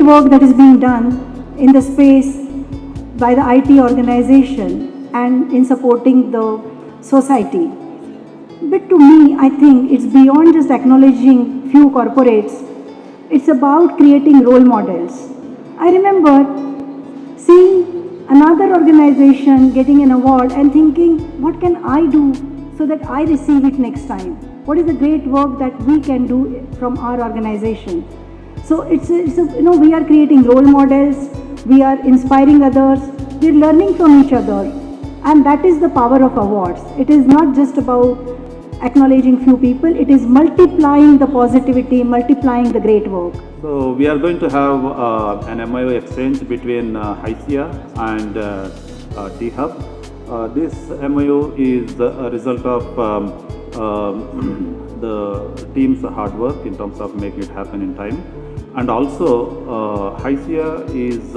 great work that is being done in the space by the IT organization and in supporting the society. But to me, I think it's beyond just acknowledging few corporates. It's about creating role models. I remember seeing another organization getting an award and thinking, what can I do so that I receive it next time? What is the great work that we can do from our organization? So we are creating role models, we are inspiring others, we are learning from each other, and that is the power of awards. It is not just about acknowledging few people, it is multiplying the positivity, multiplying the great work. So we are going to have an MIO exchange between HySEA and T-Hub. This MIO is a result of the team's hard work in terms of making it happen in time. And also HySEA is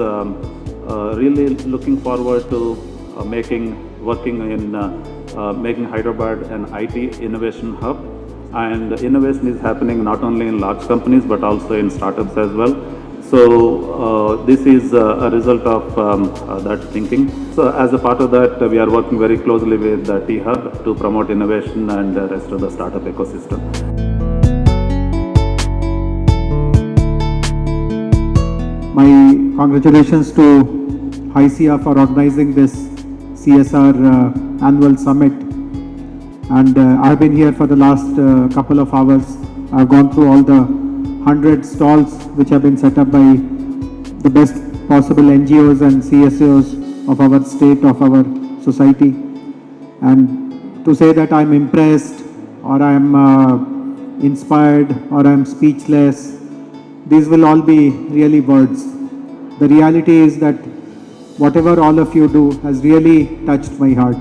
really looking forward to working in making Hyderabad an IT innovation hub. And innovation is happening not only in large companies but also in startups as well. So this is a result of that thinking. So as a part of that, we are working very closely with the T-Hub to promote innovation and the rest of the startup ecosystem. My congratulations to HySEA for organizing this CSR annual summit. And I have been here for the last couple of hours. I have gone through all the 100 stalls which have been set up by the best possible NGOs and CSOs of our state, of our society. And to say that I am impressed or I am inspired or I am speechless, these will all be really words. The reality is that whatever all of you do has really touched my heart.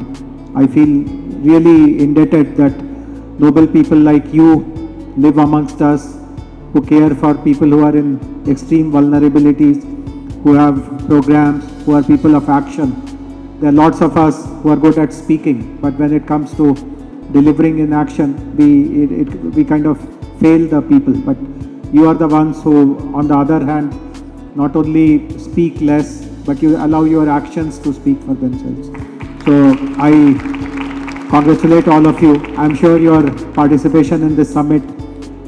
I feel really indebted that noble people like you live amongst us, who care for people who are in extreme vulnerabilities, who have programs, who are people of action. There are lots of us who are good at speaking, but when it comes to delivering in action, we kind of fail the people. But you are the ones who, on the other hand, not only speak less, but you allow your actions to speak for themselves. So I congratulate all of you. I'm sure your participation in this summit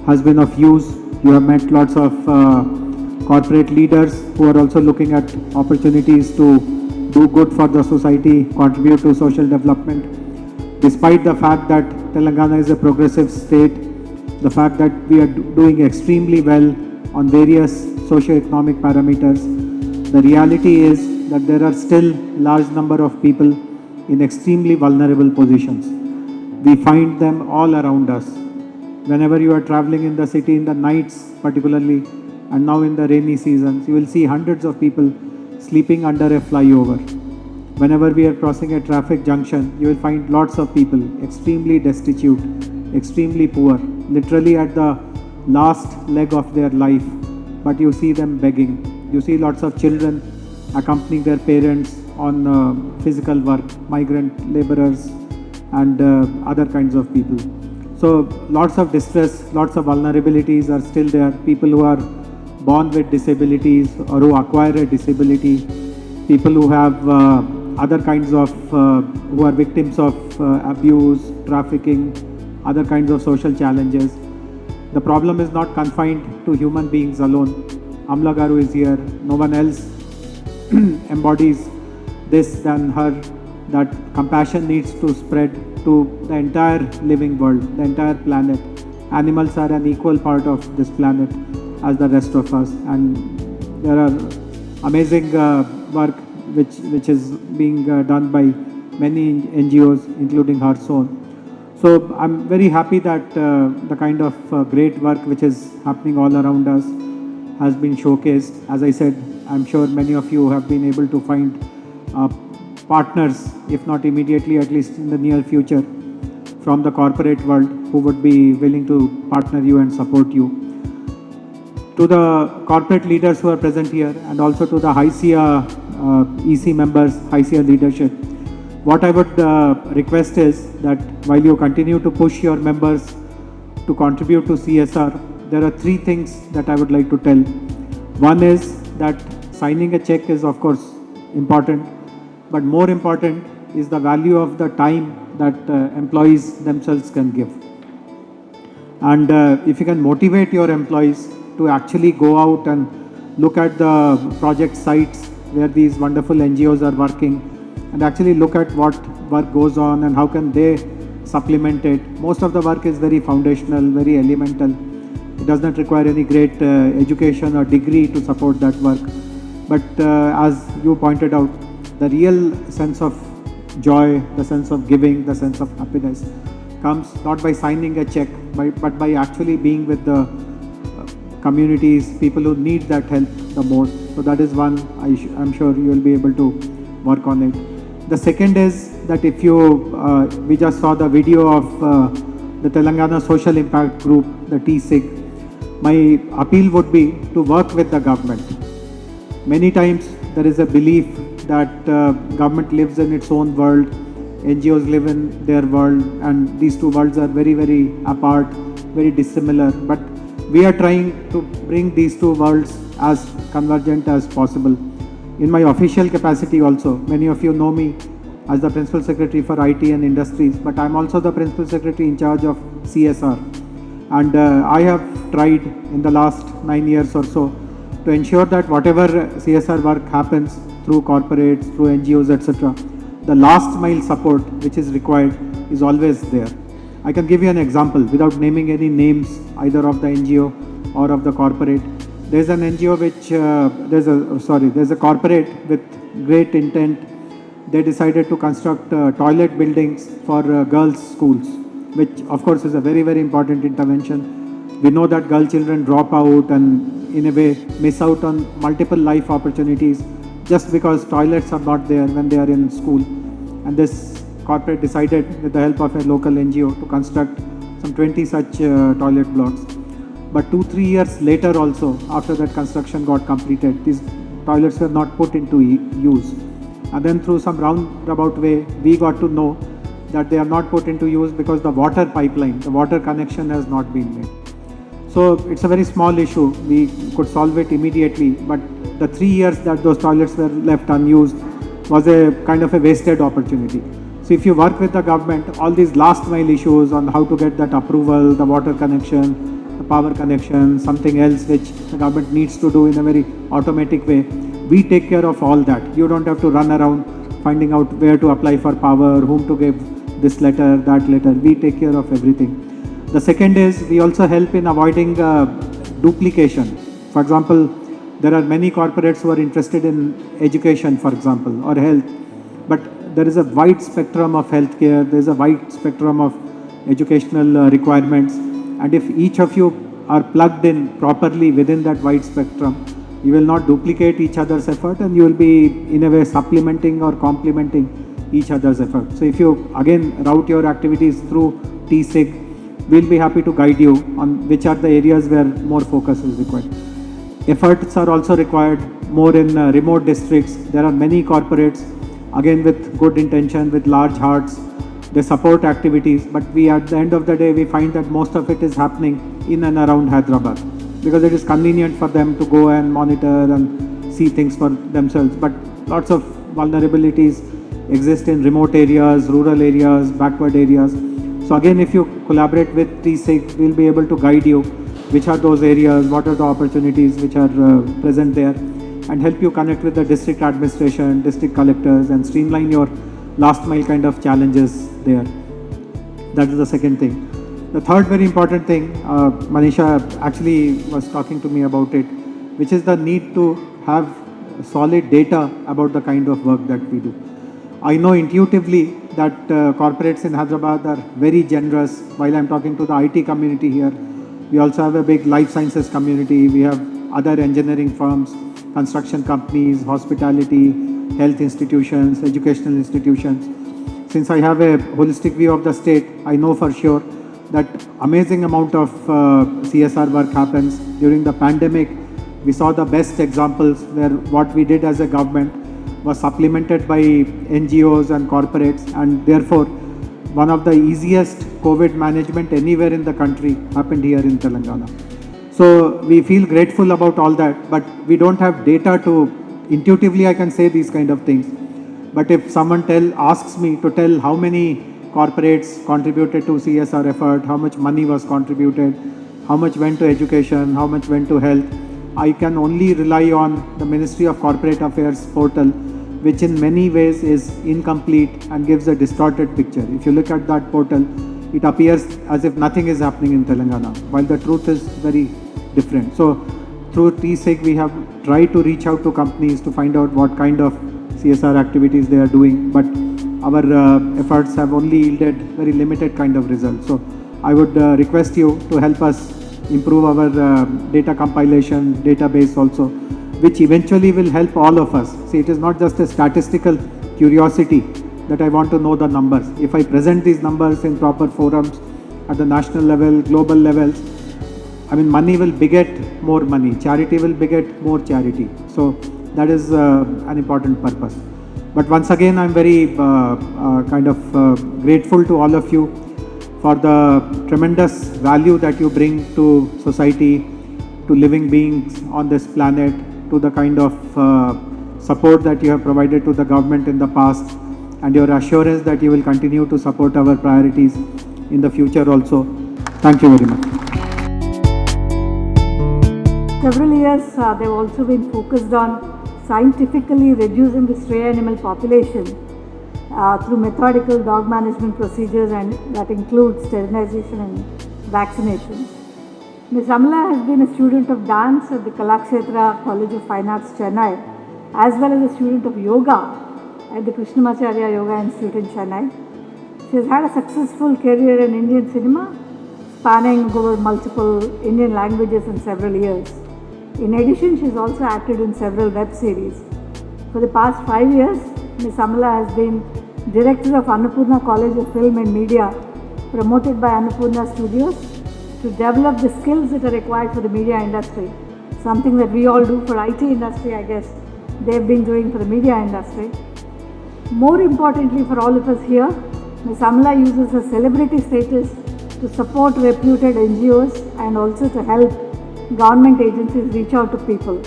has been of use. You have met lots of corporate leaders who are also looking at opportunities to do good for the society, contribute to social development. Despite the fact that Telangana is a progressive state, the fact that we are doing extremely well on various socio-economic parameters, the reality is that there are still large number of people in extremely vulnerable positions. We find them all around us. Whenever you are traveling in the city in the nights particularly, and now in the rainy seasons, you will see hundreds of people sleeping under a flyover. Whenever we are crossing a traffic junction, you will find lots of people extremely destitute, extremely poor, literally at the last leg of their life, but you see them begging. You see lots of children accompanying their parents on physical work, migrant laborers and other kinds of people. So lots of distress, lots of vulnerabilities are still there. People who are born with disabilities or who acquire a disability, people who have other kinds of, who are victims of abuse, trafficking, other kinds of social challenges. The problem is not confined to human beings alone. Amla Garu is here. No one else embodies this than her, that compassion needs to spread to the entire living world, the entire planet. Animals are an equal part of this planet as the rest of us, and there are amazing work which is being done by many NGOs, including hers own. So I'm very happy that the kind of great work which is happening all around us has been showcased. As I said, I'm sure many of you have been able to find partners, if not immediately, at least in the near future, from the corporate world who would be willing to partner you and support you. To the corporate leaders who are present here, and also to the HySEA EC members, HySEA leadership, what I would request is that while you continue to push your members to contribute to CSR, there are three things that I would like to tell. One is that signing a check is of course important, but more important is the value of the time that employees themselves can give. And if you can motivate your employees to actually go out and look at the project sites where these wonderful NGOs are working and actually look at what work goes on and how can they supplement it. Most of the work is very foundational, very elemental. It does not require any great education or degree to support that work. But as you pointed out, the real sense of joy, the sense of giving, the sense of happiness comes not by signing a check, but by actually being with the communities, people who need that help the most. So that is one I'm sure you will be able to work on it. The second is that if you, we just saw the video of the Telangana Social Impact Group, the TSIG. My appeal would be to work with the government. Many times there is a belief that government lives in its own world, NGOs live in their world, and these two worlds are very, very apart, very dissimilar. But we are trying to bring these two worlds as convergent as possible. In my official capacity also, many of you know me as the Principal Secretary for IT and Industries, but I'm also the Principal Secretary in charge of CSR. And I have tried in the last 9 years or so to ensure that whatever CSR work happens through corporates, through NGOs, etc., the last mile support which is required is always there. I can give you an example without naming any names either of the NGO or of the corporate. There's an NGO which, there's a corporate with great intent. They decided to construct toilet buildings for girls' schools, which of course is a very, very important intervention. We know that girl children drop out and in a way miss out on multiple life opportunities just because toilets are not there when they are in school. And this corporate decided with the help of a local NGO to construct some 20 such toilet blocks. But 2-3 years later also, after that construction got completed, these toilets were not put into use. And then through some roundabout way, we got to know that they are not put into use because the water pipeline, the water connection has not been made. So it's a very small issue. We could solve it immediately, but the 3 years that those toilets were left unused was a kind of a wasted opportunity. So if you work with the government, all these last mile issues on how to get that approval, the water connection, the power connection, something else which the government needs to do in a very automatic way, we take care of all that. You don't have to run around finding out where to apply for power, whom to give this letter, that letter. We take care of everything. The second is we also help in avoiding duplication. For example, there are many corporates who are interested in education, for example, or health, but there is a wide spectrum of healthcare, there is a wide spectrum of educational requirements, and if each of you are plugged in properly within that wide spectrum, you will not duplicate each other's effort and you will be in a way supplementing or complementing each other's effort. So if you again route your activities through TSIG, we'll be happy to guide you on which are the areas where more focus is required. Efforts are also required more in remote districts. There are many corporates, again with good intention, with large hearts. They support activities, but we at the end of the day, we find that most of it is happening in and around Hyderabad because it is convenient for them to go and monitor and see things for themselves. But lots of vulnerabilities exist in remote areas, rural areas, backward areas. So again, if you collaborate with TSIG, we'll be able to guide you which are those areas, what are the opportunities which are present there, and help you connect with the district administration, district collectors, and streamline your last mile kind of challenges there. That is the second thing. The third very important thing, Manisha actually was talking to me about it, which is the need to have solid data about the kind of work that we do. I know intuitively that corporates in Hyderabad are very generous. While I'm talking to the IT community here, we also have a big life sciences community. We have other engineering firms, construction companies, hospitality, health institutions, educational institutions. Since I have a holistic view of the state, I know for sure that amazing amount of CSR work happens. During the pandemic, we saw the best examples where what we did as a government was supplemented by NGOs and corporates, and therefore one of the easiest COVID management anywhere in the country happened here in Telangana. So we feel grateful about all that, but we don't have data to intuitively I can say these kind of things. But if someone asks me to tell how many corporates contributed to CSR effort, how much money was contributed, how much went to education, how much went to health, I can only rely on the Ministry of Corporate Affairs portal, which in many ways is incomplete and gives a distorted picture. If you look at that portal, it appears as if nothing is happening in Telangana, while the truth is very different. So through TSEC, we have tried to reach out to companies to find out what kind of CSR activities they are doing, but our efforts have only yielded very limited kind of results. So I would request you to help us improve our data compilation database also, which eventually will help all of us. See, it is not just a statistical curiosity that I want to know the numbers. If I present these numbers in proper forums at the national level, global levels, I mean, money will beget more money, charity will beget more charity. So that is an important purpose. But once again, I'm very grateful to all of you for the tremendous value that you bring to society, to living beings on this planet, to the kind of support that you have provided to the government in the past, and your assurance that you will continue to support our priorities in the future also. Thank you very much. Several years they've also been focused on scientifically reducing the stray animal population through methodical dog management procedures, and that includes sterilization and vaccination. Ms. Amla has been a student of dance at the Kalakshetra College of Fine Arts, Chennai, as well as a student of yoga at the Krishnamacharya Yoga Institute in Chennai. She has had a successful career in Indian cinema, spanning over multiple Indian languages in several years. In addition, she has also acted in several web series. For the past 5 years, Ms. Amala has been Director of Annapurna College of Film and Media, promoted by Annapurna Studios, to develop the skills that are required for the media industry, something that we all do for IT industry, I guess they've been doing for the media industry. More importantly for all of us here, Ms. Amala uses her celebrity status to support reputed NGOs and also to help government agencies reach out to people.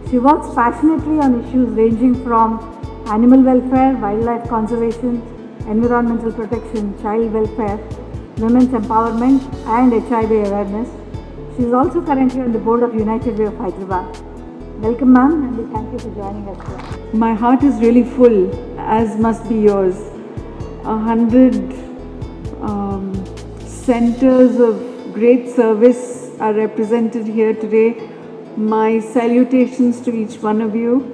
She works passionately on issues ranging from animal welfare, wildlife conservation, environmental protection, child welfare, women's empowerment and HIV awareness. She is also currently on the board of United Way of Hyderabad. Welcome, ma'am, and we thank you for joining us here. My heart is really full, as must be yours. 100 centers of great service are represented here today. My salutations to each one of you.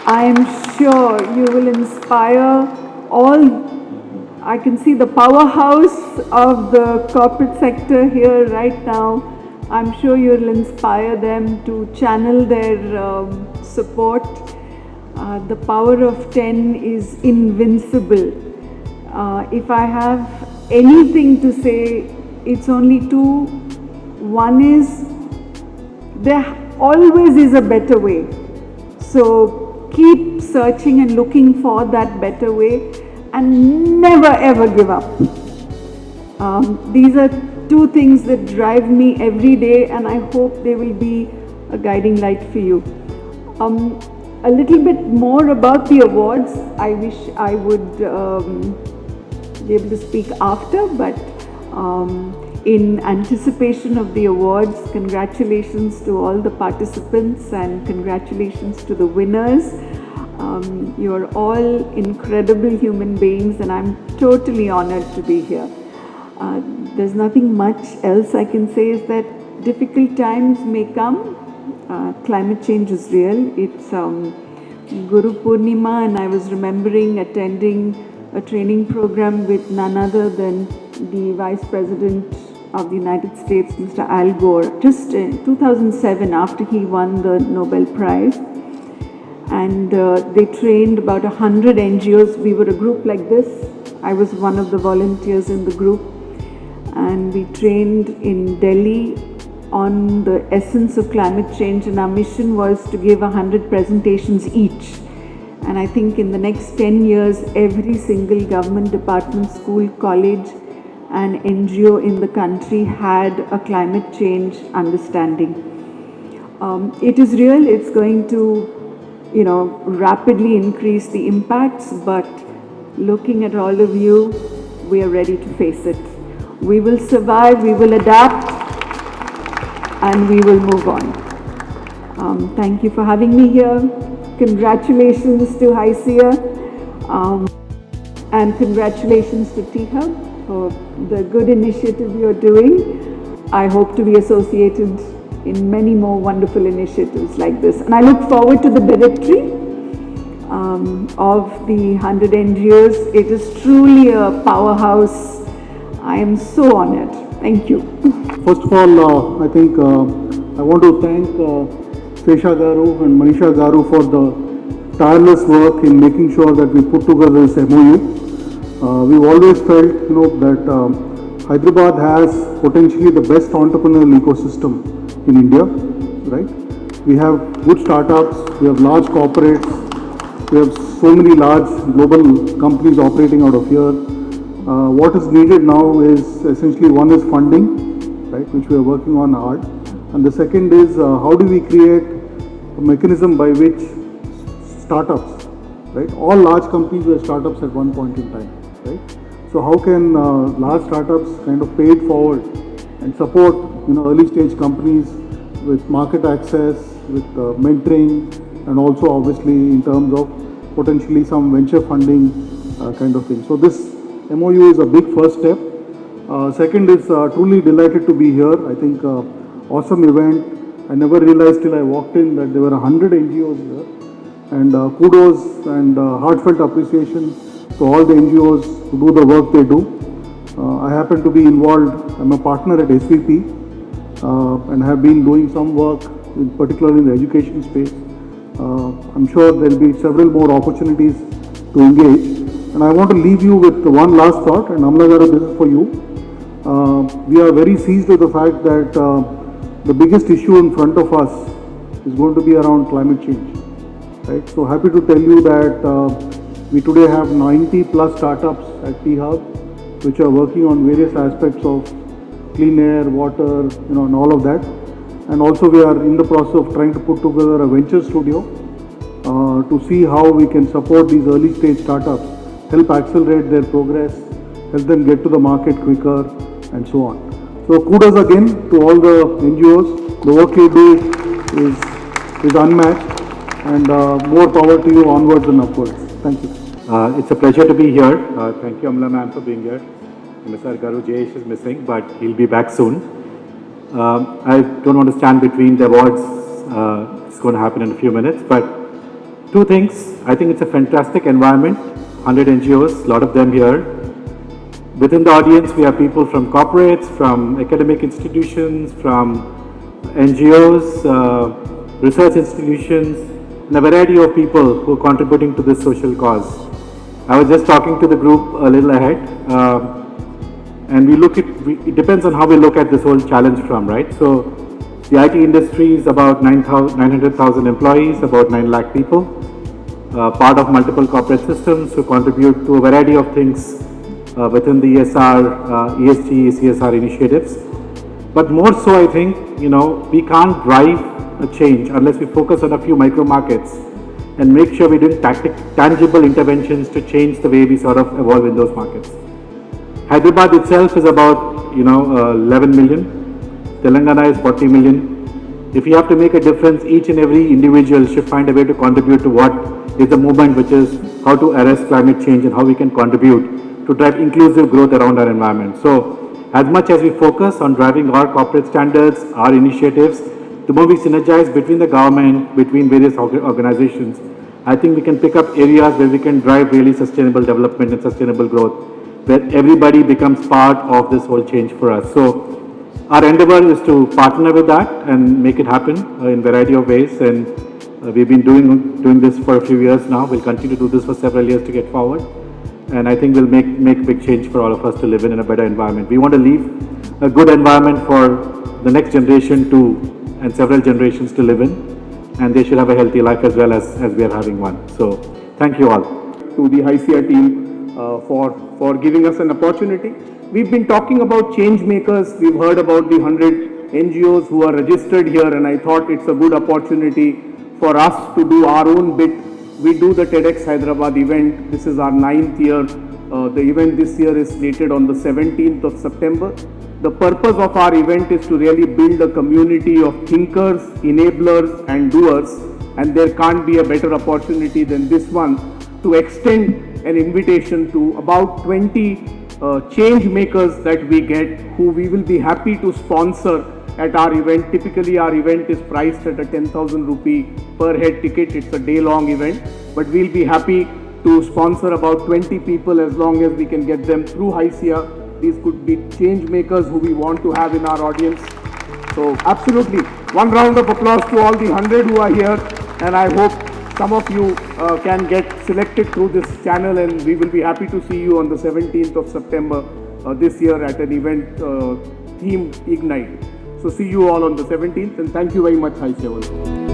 I am sure you will inspire all. I can see the powerhouse of the corporate sector here right now. I'm sure you'll inspire them to channel their support. The power of 10 is invincible. If I have anything to say, it's only two. One is, there always is a better way. So keep searching and looking for that better way and never ever give up. These are two things that drive me every day, and I hope they will be a guiding light for you. A little bit more about the awards. I wish I would be able to speak after, but in anticipation of the awards, congratulations to all the participants and congratulations to the winners. You are all incredible human beings, and I'm totally honored to be here. There's nothing much else I can say, is that difficult times may come. Climate change is real. It's Guru Purnima, and I was remembering attending a training program with none other than the Vice President of the United States, Mr. Al Gore, just in 2007 after he won the Nobel Prize. And they trained about 100 NGOs. We were a group like this. I was one of the volunteers in the group. And we trained in Delhi on the essence of climate change, and our mission was to give 100 presentations each. And I think in the next 10 years, every single government department, school, college an NGO in the country had a climate change understanding. It is real, it's going to, rapidly increase the impacts, but looking at all of you, we are ready to face it. We will survive, we will adapt, and we will move on. Thank you for having me here. Congratulations to HySEA, and congratulations to T-Hub for the good initiative you're doing. I hope to be associated in many more wonderful initiatives like this. And I look forward to the directory of the 100 NGOs. It is truly a powerhouse. I am so honored. Thank you. First of all, I think I want to thank Sesha Garu and Manisha Garu for the tireless work in making sure that we put together this MOU. We've always felt, that Hyderabad has potentially the best entrepreneurial ecosystem in India, right? We have good startups, we have large corporates, we have so many large global companies operating out of here. What is needed now is essentially, one is funding, right, which we are working on hard, and the second is how do we create a mechanism by which startups, right, all large companies were startups at one point in time, right? So how can large startups kind of pay it forward and support early stage companies with market access, with mentoring, and also obviously in terms of potentially some venture funding kind of thing. So this MOU is a big first step. Second is truly delighted to be here. I think awesome event. I never realized till I walked in that there were 100 NGOs here, and kudos and heartfelt appreciation to all the NGOs who do the work they do. I happen to be involved, I'm a partner at SVP, and have been doing some work, particularly in the education space. I'm sure there will be several more opportunities to engage. And I want to leave you with one last thought, and Amla Garu, this is for you. We are very seized with the fact that the biggest issue in front of us is going to be around climate change, right? So happy to tell you that we today have 90 plus startups at T-Hub, which are working on various aspects of clean air, water, and all of that. And also we are in the process of trying to put together a venture studio to see how we can support these early stage startups, help accelerate their progress, help them get to the market quicker, and so on. So kudos again to all the NGOs. The work you do is unmatched, and more power to you onwards and upwards. Thank you. It's a pleasure to be here. Thank you, Amla ma'am, for being here. Mr. Garu Jayesh is missing, but he'll be back soon. I don't want to stand between the awards. It's going to happen in a few minutes, but two things. I think it's a fantastic environment. 100 NGOs, a lot of them here. Within the audience, we have people from corporates, from academic institutions, from NGOs, research institutions, and a variety of people who are contributing to this social cause. I was just talking to the group a little ahead, and it depends on how we look at this whole challenge from, right? So the IT industry is about 900,000 employees, about 9 lakh people, part of multiple corporate systems who contribute to a variety of things within the ESG, CSR initiatives. But more so, I think, we can't drive a change unless we focus on a few micro markets and make sure we're doing tangible interventions to change the way we sort of evolve in those markets. Hyderabad itself is about 11 million. Telangana is 40 million. If you have to make a difference, each and every individual should find a way to contribute to what is the movement, which is how to arrest climate change and how we can contribute to drive inclusive growth around our environment. So as much as we focus on driving our corporate standards, our initiatives, the more we synergize between the government, between various organizations, I think we can pick up areas where we can drive really sustainable development and sustainable growth, where everybody becomes part of this whole change for us. So our endeavor is to partner with that and make it happen in a variety of ways. And we've been doing this for a few years now. We'll continue to do this for several years to get forward. And I think we'll make big change for all of us to live in a better environment. We want to leave a good environment for the next generation and several generations to live in. And they should have a healthy life as well as we are having one. So thank you all. To the HySEA team for giving us an opportunity we've been talking about change makers. We've heard about the 100 NGOs who are registered here, and I thought it's a good opportunity for us to do our own bit. We do the TEDx Hyderabad event. This is our 9th year. The event this year is slated on the 17th of September. The purpose of our event is to really build a community of thinkers, enablers and doers, and there can't be a better opportunity than this one to extend an invitation to about 20 change makers that we get, who we will be happy to sponsor at our event. Typically our event is priced at a 10,000 rupee per head ticket. It's a day-long event, but we'll be happy to sponsor about 20 people as long as we can get them through HySEA. These could be change makers who we want to have in our audience. So absolutely, one round of applause to all the 100 who are here, and I hope some of you can get selected through this channel, and we will be happy to see you on the 17th of September this year at an event themed Ignite. So see you all on the 17th, and thank you very much, HySEA.